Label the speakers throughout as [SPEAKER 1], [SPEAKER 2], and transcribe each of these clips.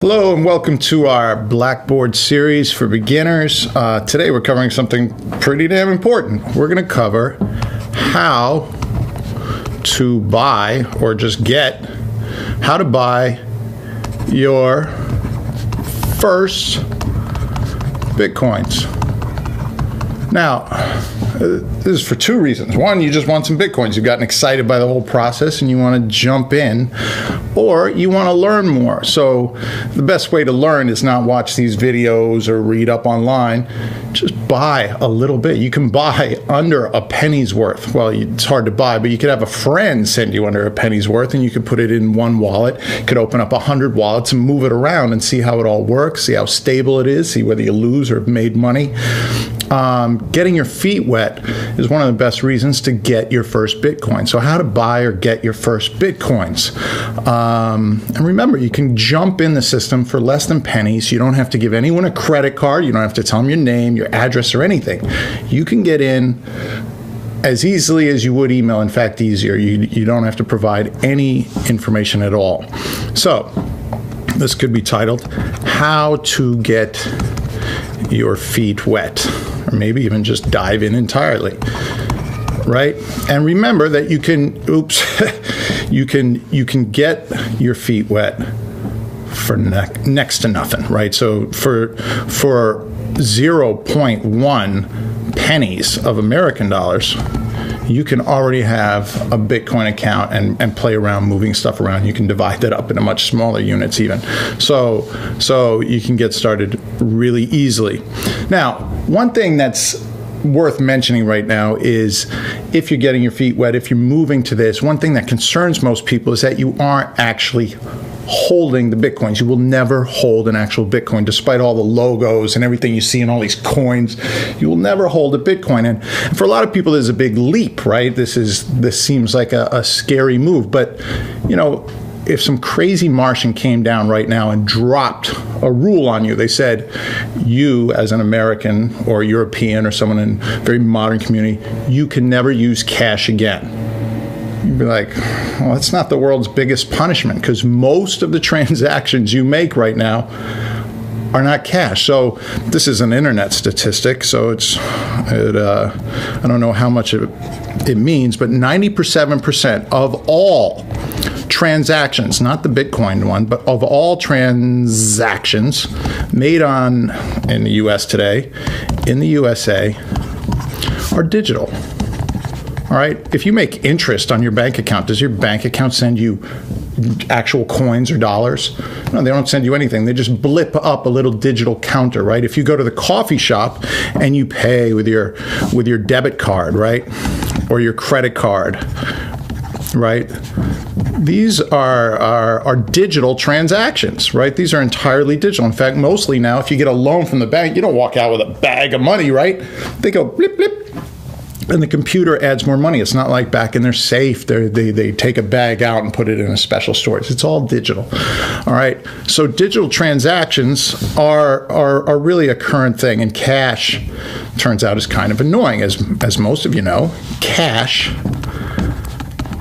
[SPEAKER 1] Hello and welcome to our Blackboard series for beginners. Today we're covering something pretty damn important. We're going to cover how to buy or just get how to buy your first Bitcoins. Now, this is for two reasons. One, you just want some Bitcoins. You've gotten excited by the whole process and you want to jump in, or you want to learn more. So the best way to learn is not watch these videos or read up online. Just buy a little bit. You can buy under a penny's worth. Well, it's hard to buy, but you could have a friend send you under a penny's worth and you could put it in one wallet. You could open up 100 wallets and move it around and see how it all works, see how stable it is, see whether you lose or have made money. Getting your feet wet is one of the best reasons to get your first Bitcoin. So how to buy or get your first Bitcoins. And remember, you can jump in the system for less than pennies. You don't have to give anyone a credit card. You don't have to tell them your name, your address, or anything. You can get in as easily as you would email. In fact, easier. You don't have to provide any information at all. So this could be titled, How to Get Your Feet Wet. Or maybe even just dive in entirely, right? And remember that you can, you can get your feet wet for next to nothing, right? So for 0.1 pennies of American dollars, you can already have a Bitcoin account and play around moving stuff around. You can divide that up into much smaller units even. So you can get started really easily. Now, one thing that's worth mentioning right now is if you're getting your feet wet, if you're moving to this, one thing that concerns most people is that you aren't actually holding the Bitcoins. You will never hold an actual Bitcoin, despite all the logos and everything you see in all these coins. You will never hold a Bitcoin. And for a lot of people, there's a big leap, right? This seems like a scary move. But, you know, if some crazy Martian came down right now and dropped a rule on you, they said, you as an American or European or someone in a very modern community, you can never use cash again. You'd be like, well, that's not the world's biggest punishment, because most of the transactions you make right now are not cash. So this is an internet statistic, so I don't know how much it means, but 97% of all transactions, not the Bitcoin one, but of all transactions made in the U.S. today, in the USA, are digital. All right, if you make interest on your bank account, does your bank account send you actual coins or dollars? No, they don't send you anything. They just blip up a little digital counter, right? If you go to the coffee shop and you pay with your debit card, right, or your credit card, right? These are digital transactions, right? These are entirely digital. In fact, mostly now, if you get a loan from the bank, you don't walk out with a bag of money, right? They go blip, blip. And the computer adds more money. It's not like back in their safe. They take a bag out and put it in a special storage. It's all digital. All right. So digital transactions are really a current thing, and cash turns out is kind of annoying, as most of you know. Cash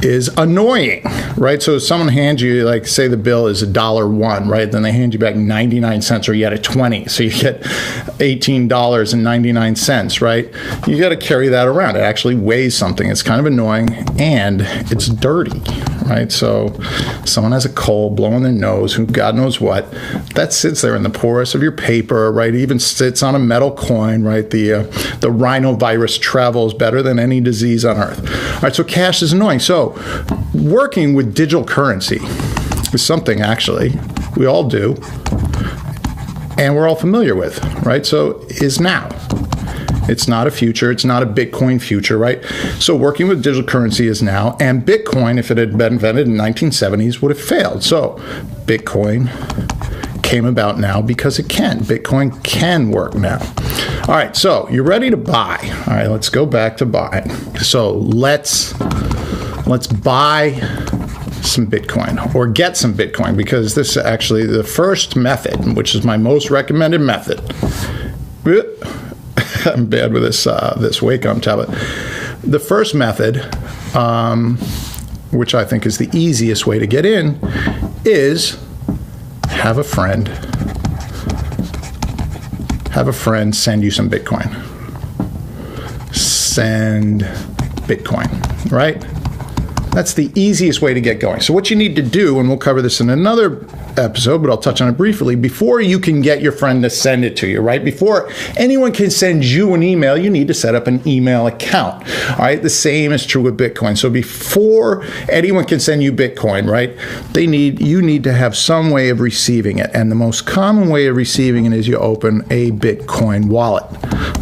[SPEAKER 1] is annoying, right? So if someone hands you, like, say the bill is $1, right? Then they hand you back 99 cents, or you had a 20. So you get $18.99, right? You got to carry that around. It actually weighs something. It's kind of annoying, and it's dirty, right? So someone has a cold, blowing their nose, who God knows what, that sits there in the porous of your paper, right? It even sits on a metal coin, right? The rhinovirus travels better than any disease on earth. All right, so cash is annoying. So working with digital currency is something, actually, we all do, and we're all familiar with, right? So is now. It's not a future. It's not a Bitcoin future, right? So working with digital currency is now, and Bitcoin, if it had been invented in the 1970s, would have failed. So Bitcoin came about now because it can. Bitcoin can work now. All right, so you're ready to buy. All right, let's go back to buying. So let's buy some Bitcoin, or get some Bitcoin, because this is actually the first method, which is my most recommended method. I'm bad with this Wacom tablet. The first method, which I think is the easiest way to get in, is have a friend send you some Bitcoin. Send Bitcoin, right? That's the easiest way to get going. So what you need to do, and we'll cover this in another episode, but I'll touch on it briefly, before you can get your friend to send it to you, right? Before anyone can send you an email, you need to set up an email account, all right? The same is true with Bitcoin. So before anyone can send you Bitcoin, right, you need to have some way of receiving it. And the most common way of receiving it is you open a Bitcoin wallet,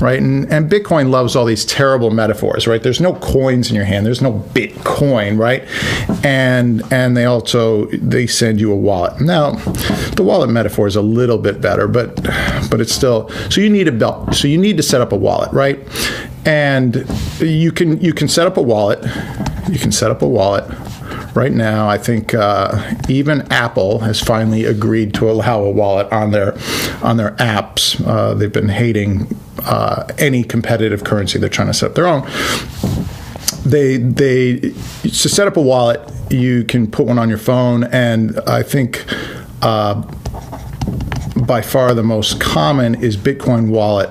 [SPEAKER 1] right? And Bitcoin loves all these terrible metaphors, right? There's no coins in your hand. There's no Bitcoin, right? And they send you a wallet. Now, the wallet metaphor is a little bit better, but it's still, so you need to set up a wallet, right? And you can set up a wallet. You can set up a wallet. Right now, I think even Apple has finally agreed to allow a wallet on their apps. They've been hating any competitive currency. They're trying to set up their own. To set up a wallet, you can put one on your phone, and I think by far the most common is Bitcoin Wallet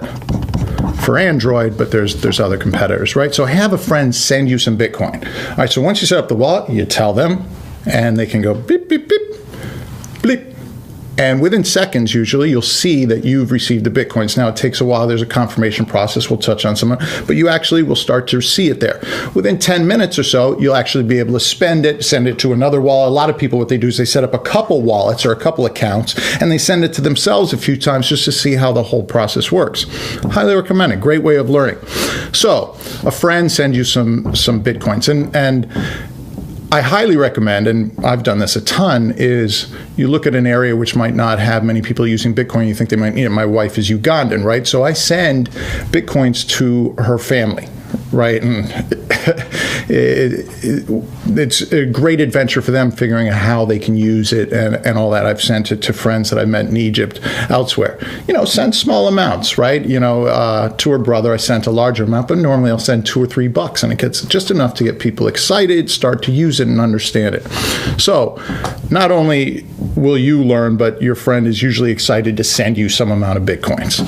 [SPEAKER 1] for Android, but there's other competitors, right? So have a friend send you some Bitcoin. All right, so once you set up the wallet, you tell them, and they can go beep, beep, beep, bleep. And within seconds, usually, you'll see that you've received the Bitcoins. Now, it takes a while. There's a confirmation process. We'll touch on some of it. But you actually will start to see it there. Within 10 minutes or so, you'll actually be able to spend it, send it to another wallet. A lot of people, what they do is they set up a couple wallets or a couple accounts, and they send it to themselves a few times just to see how the whole process works. Highly recommend it. Great way of learning. So, a friend sends you some Bitcoins. And I highly recommend, and I've done this a ton, is you look at an area which might not have many people using Bitcoin. You think they might need it. My wife is Ugandan, right? So I send Bitcoins to her family, right? And it's a great adventure for them figuring out how they can use it and all that. I've sent it to friends that I met in Egypt, elsewhere. Send small amounts, right? To her brother, I sent a larger amount, but normally I'll send $2 or $3, and it gets just enough to get people excited, start to use it and understand it. So not only will you learn, but your friend is usually excited to send you some amount of Bitcoins.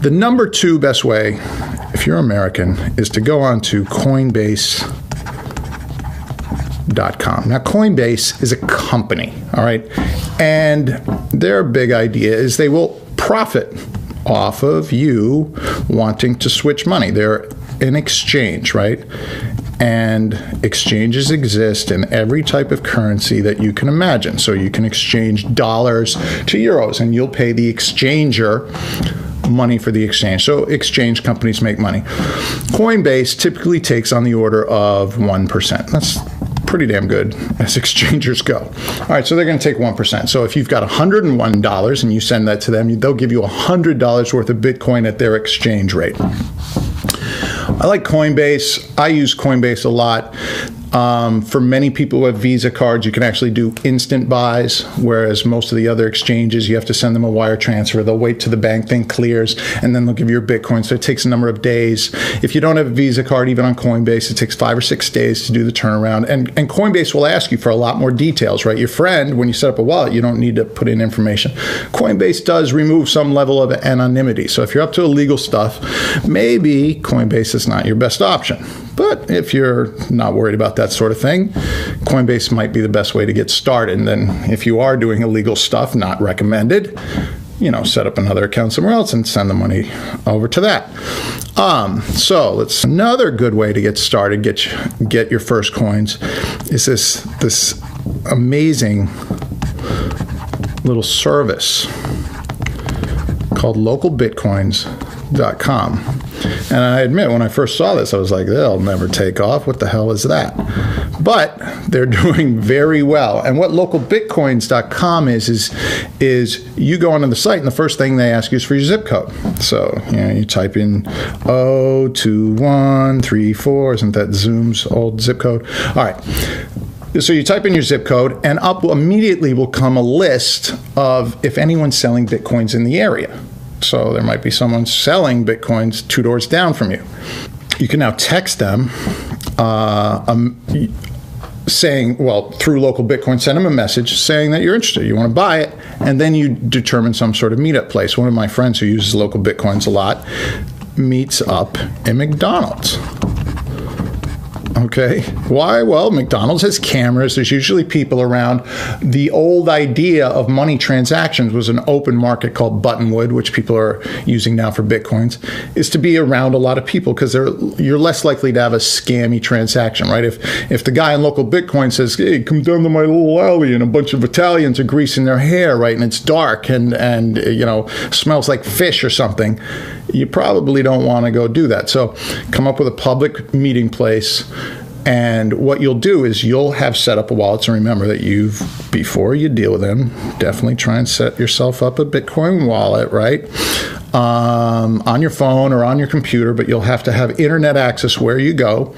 [SPEAKER 1] The number 2 best way, if you're American, is to go on to Coinbase.com. Now, Coinbase is a company, all right? And their big idea is they will profit off of you wanting to switch money. They're an exchange, right? And exchanges exist in every type of currency that you can imagine. So you can exchange dollars to euros, and you'll pay the exchanger money for the exchange. So exchange companies make money. Coinbase typically takes on the order of 1%. That's pretty damn good as exchangers go. All right, so they're going to take 1%. So if you've got $101 and you send that to them, they'll give you $100 worth of Bitcoin at their exchange rate. I like Coinbase. I use Coinbase a lot. For many people who have Visa cards, you can actually do instant buys, whereas most of the other exchanges, you have to send them a wire transfer. They'll wait till the bank thing clears, and then they'll give you your Bitcoin. So it takes a number of days. If you don't have a Visa card, even on Coinbase, it takes 5 or 6 days to do the turnaround. And Coinbase will ask you for a lot more details, right? Your friend, when you set up a wallet, you don't need to put in information. Coinbase does remove some level of anonymity. So if you're up to illegal stuff, maybe Coinbase is not your best option. But if you're not worried about that sort of thing, Coinbase might be the best way to get started. And then if you are doing illegal stuff, not recommended, set up another account somewhere else and send the money over to that. So another good way to get started, get your first coins, is this amazing little service called localbitcoins.com. And I admit, when I first saw this, I was like, they'll never take off. What the hell is that? But they're doing very well. And what localbitcoins.com is you go onto the site, and the first thing they ask you is for your zip code. So, you type in 02134, isn't that Zoom's old zip code? All right. So you type in your zip code, and up immediately will come a list of if anyone's selling Bitcoins in the area. So there might be someone selling Bitcoins 2 doors down from you. You can now text them saying, well, through local Bitcoin, send them a message saying that you're interested, you want to buy it, and then you determine some sort of meetup place. One of my friends who uses local Bitcoins a lot meets up in McDonald's. Okay. Why? Well, McDonald's has cameras. There's usually people around. The old idea of money transactions was an open market called Buttonwood, which people are using now for Bitcoins, is to be around a lot of people because you're less likely to have a scammy transaction, right? If the guy in local Bitcoin says, hey, come down to my little alley and a bunch of Italians are greasing their hair, right, and it's dark and you know, smells like fish or something, you probably don't want to go do that. So come up with a public meeting place. And what you'll do is you'll have set up a wallet. So remember that before you deal with them, definitely try and set yourself up a Bitcoin wallet, right? On your phone or on your computer, but you'll have to have internet access where you go.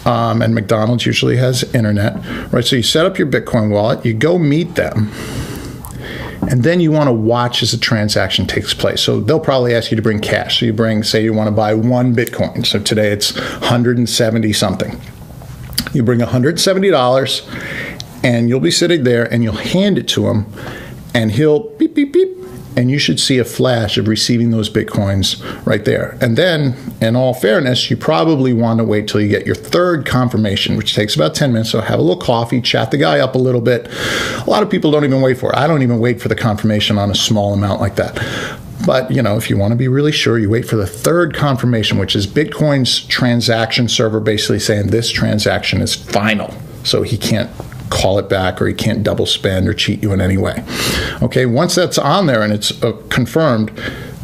[SPEAKER 1] And McDonald's usually has internet, right? So you set up your Bitcoin wallet, you go meet them. And then you want to watch as the transaction takes place. So they'll probably ask you to bring cash. So you bring, say you want to buy 1 Bitcoin. So today it's 170 something. You bring $170 and you'll be sitting there and you'll hand it to him and he'll beep, beep, beep. And you should see a flash of receiving those Bitcoins right there. And then, in all fairness, you probably want to wait till you get your third confirmation, which takes about 10 minutes. So have a little coffee, chat the guy up a little bit. A lot of people don't even wait for it. I don't even wait for the confirmation on a small amount like that. But, you know, if you want to be really sure, you wait for the third confirmation, which is Bitcoin's transaction server basically saying this transaction is final. So he can't call it back or he can't double spend or cheat you in any way. Okay, once that's on there and it's confirmed,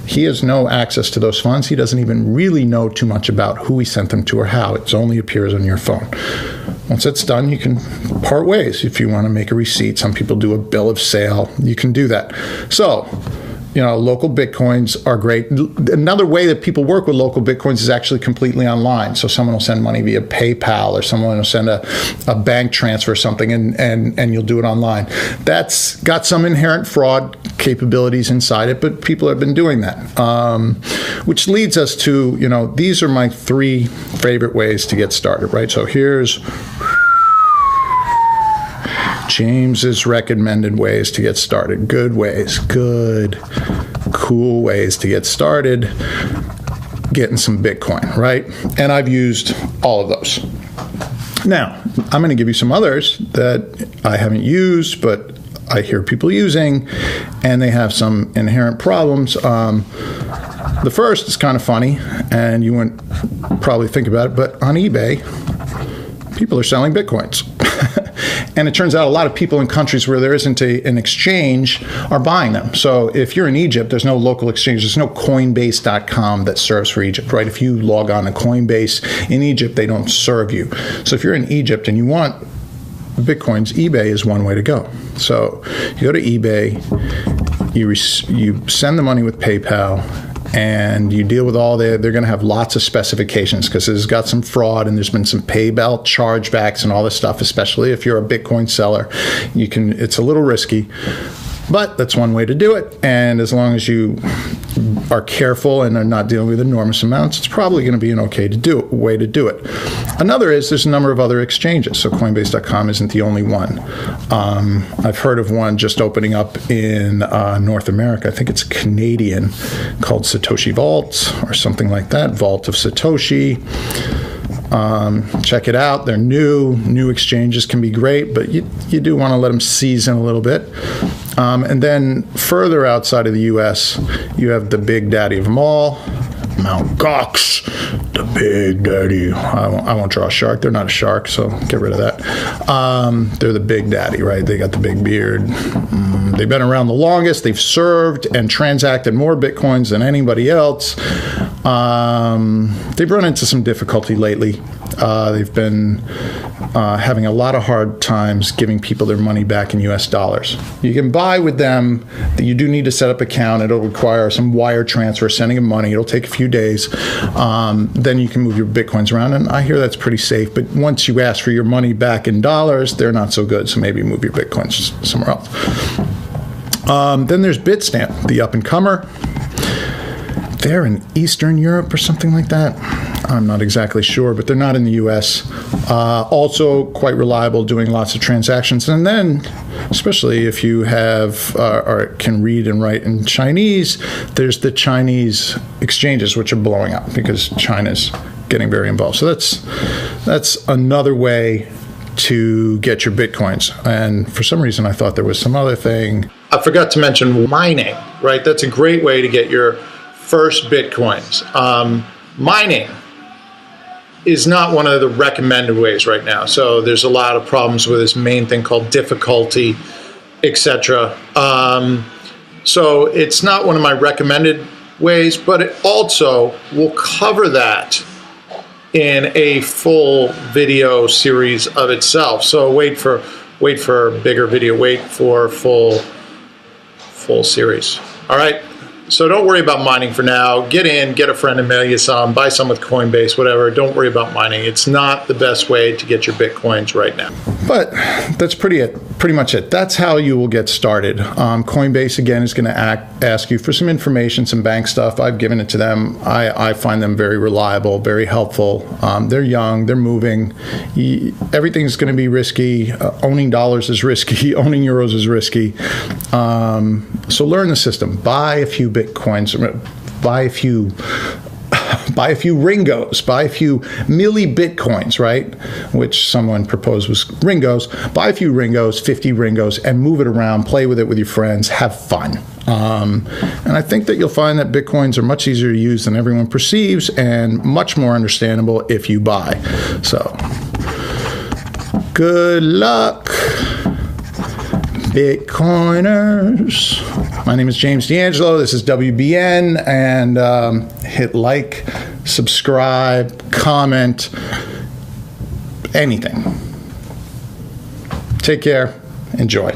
[SPEAKER 1] he has no access to those funds. He doesn't even really know too much about who he sent them to or how. It only appears on your phone. Once that's done, you can part ways. If you want to make a receipt, some people do a bill of sale. You can do that. So, you know, local Bitcoins are great. Another way that people work with local Bitcoins is actually completely online. So someone will send money via PayPal or someone will send a bank transfer or something and you'll do it online. That's got some inherent fraud capabilities inside it, but people have been doing that. Which leads us to, you know, these are my 3 favorite ways to get started, right? So here's James's recommended ways to get started. Good ways, good, cool ways to get started getting some Bitcoin, right? And I've used all of those. Now, I'm going to give you some others that I haven't used, but I hear people using, and they have some inherent problems. The first is kind of funny, and you wouldn't probably think about it, but on eBay, people are selling Bitcoins. And it turns out a lot of people in countries where there isn't an exchange are buying them. So if you're in Egypt, there's no local exchange. There's no Coinbase.com that serves for Egypt, right? If you log on to Coinbase in Egypt, they don't serve you. So if you're in Egypt and you want Bitcoins, eBay is one way to go. So you go to eBay, you send the money with PayPal, and you deal with all they're going to have lots of specifications because it's got some fraud and there's been some PayPal chargebacks and all this stuff, especially if you're a Bitcoin seller. It's a little risky, but that's one way to do it. And as long as you are careful and are not dealing with enormous amounts, it's probably going to be an okay way to do it. Another is there's a number of other exchanges. So Coinbase.com isn't the only one. I've heard of one just opening up in North America. I think it's Canadian, called Satoshi Vault or something like that. Vault of Satoshi. Check it out. They're new. New exchanges can be great, but you do want to let them season a little bit. And then further outside of the U.S., you have the big daddy of them all, Mt. Gox, the big daddy. I won't draw a shark. They're not a shark, so get rid of that. They're the big daddy, right? They got the big beard. They've been around the longest. They've served and transacted more Bitcoins than anybody else. They've run into some difficulty lately. They've been having a lot of hard times giving people their money back in U.S. dollars. You can buy with them. You do need to set up an account. It'll require some wire transfer, sending them money. It'll take a few days. Then you can move your Bitcoins around, and I hear that's pretty safe. But once you ask for your money back in dollars, they're not so good, so maybe move your Bitcoins somewhere else. Then there's Bitstamp, the up-and-comer. They're in Eastern Europe or something like that. I'm not exactly sure, but they're not in the U.S. Also quite reliable, doing lots of transactions. And then, especially if you have or can read and write in Chinese, there's the Chinese exchanges, which are blowing up because China's getting very involved. So that's another way to get your Bitcoins. And for some reason, I thought there was some other thing. I forgot to mention mining, right? That's a great way to get your first Bitcoins. Mining is not one of the recommended ways right now. So there's a lot of problems with this main thing called difficulty, etc. So it's not one of my recommended ways, but it also will cover that in a full video series of itself. So wait for a bigger video, wait for full series. All right. So don't worry about mining for now. Get in, get a friend and mail you some, buy some with Coinbase, whatever. Don't worry about mining. It's not the best way to get your Bitcoins right now. But that's pretty much it. That's how you will get started. Coinbase, again, is going to ask you for some information, some bank stuff. I've given it to them. I find them very reliable, very helpful. They're young. They're moving. Everything's going to be risky. Owning dollars is risky. Owning euros is risky. So learn the system. Buy a few Bitcoins, buy a few Ringos, buy a few milli Bitcoins, right? Which someone proposed was Ringos. Buy a few Ringos, 50 Ringos, and move it around, play with it with your friends, have fun. And I think that you'll find that Bitcoins are much easier to use than everyone perceives and much more understandable if you buy. So, good luck, Bitcoiners. My name is James D'Angelo. This is WBN. And hit like, subscribe, comment, anything. Take care. Enjoy.